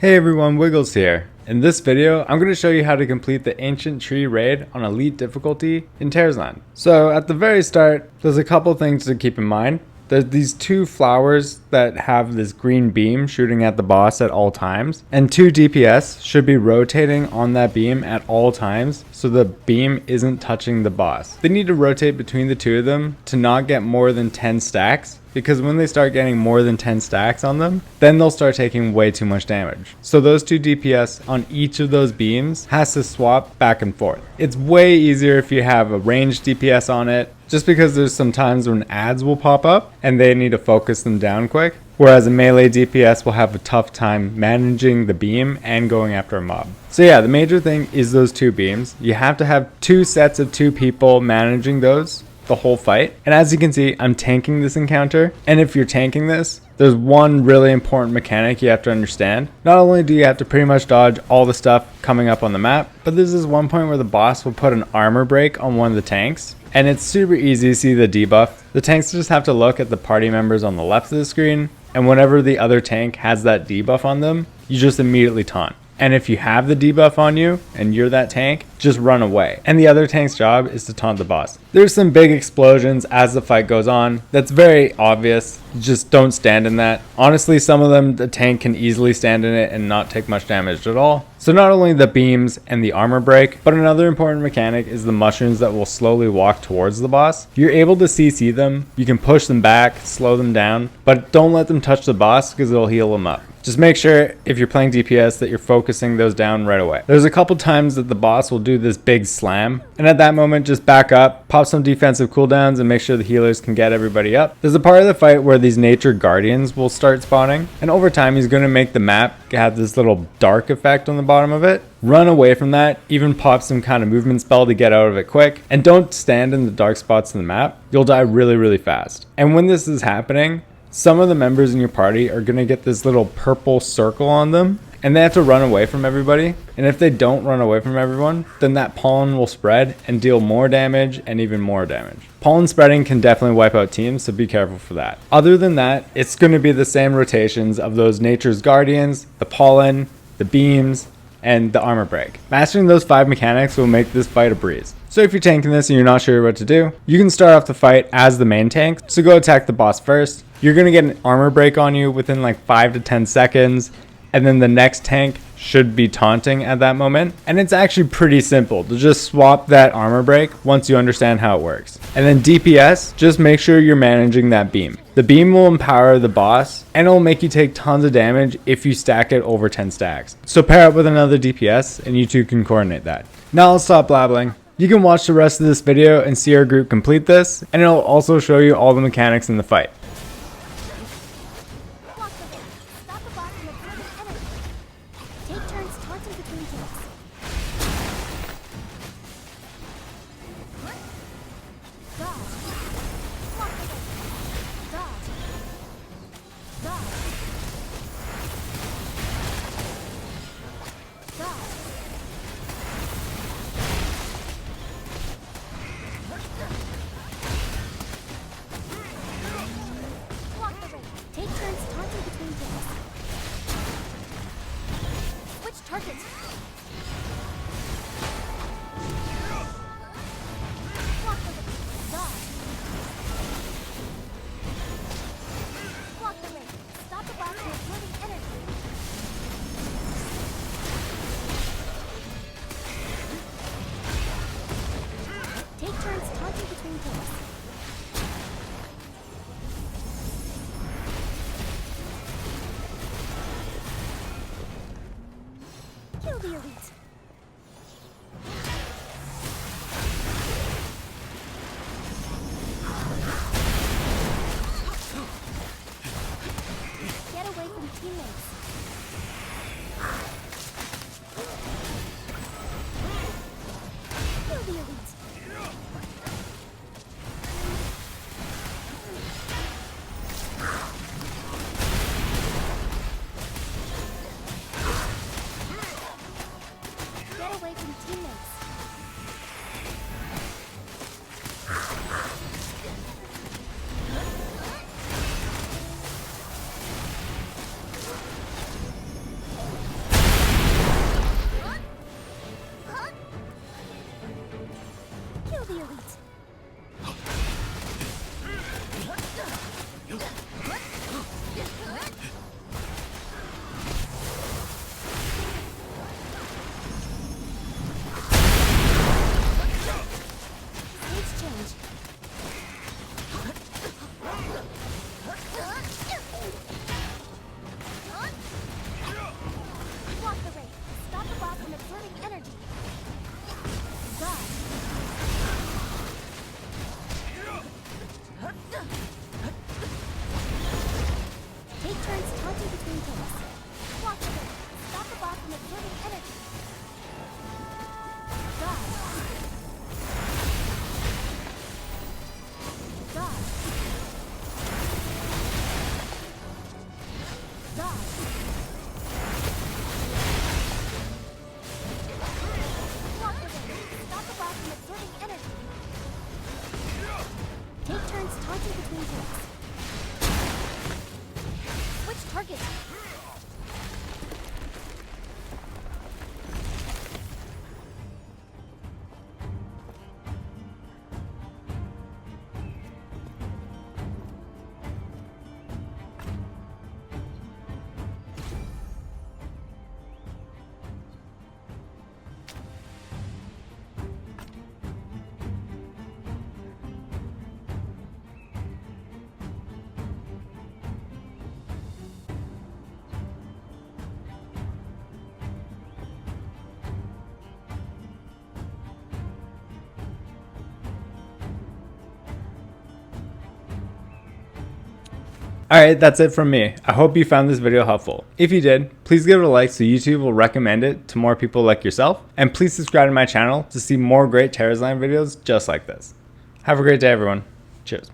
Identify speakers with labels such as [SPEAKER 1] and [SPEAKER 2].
[SPEAKER 1] Hey everyone, Wiggles here. In this video, I'm going to show you how to complete the Ancient Tree raid on Elite difficulty in Tarisland. So at the very start, there's a couple things to keep in mind. There's these two flowers that have this green beam shooting at the boss at all times, and 2 DPS should be rotating on that beam at all times so the beam isn't touching the boss. They need to rotate between the two of them to not get more than 10 stacks, because when they start getting more than 10 stacks on them, then they'll start taking way too much damage. So those 2 DPS on each of those beams has to swap back and forth. It's way easier if you have a ranged DPS on it, just because there's some times when ads will pop up and they need to focus them down quick, whereas a melee DPS will have a tough time managing the beam and going after a mob. So yeah, the major thing is those 2 beams. You have to have 2 sets of 2 people managing those the whole fight. And as you can see, I'm tanking this encounter, and if you're tanking this, there's one really important mechanic you have to understand. Not only do you have to pretty much dodge all the stuff coming up on the map, but there's this one point where the boss will put an armor break on one of the tanks, and it's super easy to see the debuff. The tanks just have to look at the party members on the left of the screen, and whenever the other tank has that debuff on them, you just immediately taunt. And if you have the debuff on you and you're that tank, just run away. And the other tank's job is to taunt the boss. There's some big explosions as the fight goes on. That's very obvious. Just don't stand in that. Honestly, some of them, the tank can easily stand in it and not take much damage at all. So not only the beams and the armor break, but another important mechanic is the mushrooms that will slowly walk towards the boss. You're able to CC them. You can push them back, slow them down, but don't let them touch the boss because it'll heal them up. Just make sure if you're playing DPS that you're focusing those down right away. There's a couple times that the boss will do this big slam, and at that moment just back up, pop some defensive cooldowns and make sure the healers can get everybody up. There's a part of the fight where these nature guardians will start spawning, and over time he's going to make the map have this little dark effect on the bottom of it. Run away from that, even pop some kind of movement spell to get out of it quick, and don't stand in the dark spots in the map. You'll die really fast. And when this is happening, some of the members in your party are going to get this little purple circle on them, and they have to run away from everybody. And if they don't run away from everyone, then that pollen will spread and deal more damage and even more damage. Pollen spreading can definitely wipe out teams, so be careful for that. Other than that, it's going to be the same rotations of those nature's guardians, the pollen, the beams, and the armor break. Mastering those 5 mechanics will make this fight a breeze. So if you're tanking this and you're not sure what to do, you can start off the fight as the main tank. So go attack the boss first. You're going to get an armor break on you within like 5 to 10 seconds. And then the next tank should be taunting at that moment. And it's actually pretty simple to just swap that armor break once you understand how it works. And then DPS, just make sure you're managing that beam. The beam will empower the boss and it'll make you take tons of damage if you stack it over 10 stacks. So pair up with another DPS and you two can coordinate that. Now I'll stop blabbling. You can watch the rest of this video and see our group complete this, and it'll also show you all the mechanics in the fight.
[SPEAKER 2] Targets. Block the ring. Stop the blast with living energy. Take turns taunting between kills. Kill the elite. Get away from teammates. Kill the elite. Get away from teammates.
[SPEAKER 1] Alright, that's it from me. I hope you found this video helpful. If you did, please give it a like so YouTube will recommend it to more people like yourself. And please subscribe to my channel to see more great Tarisland videos just like this. Have a great day, everyone. Cheers.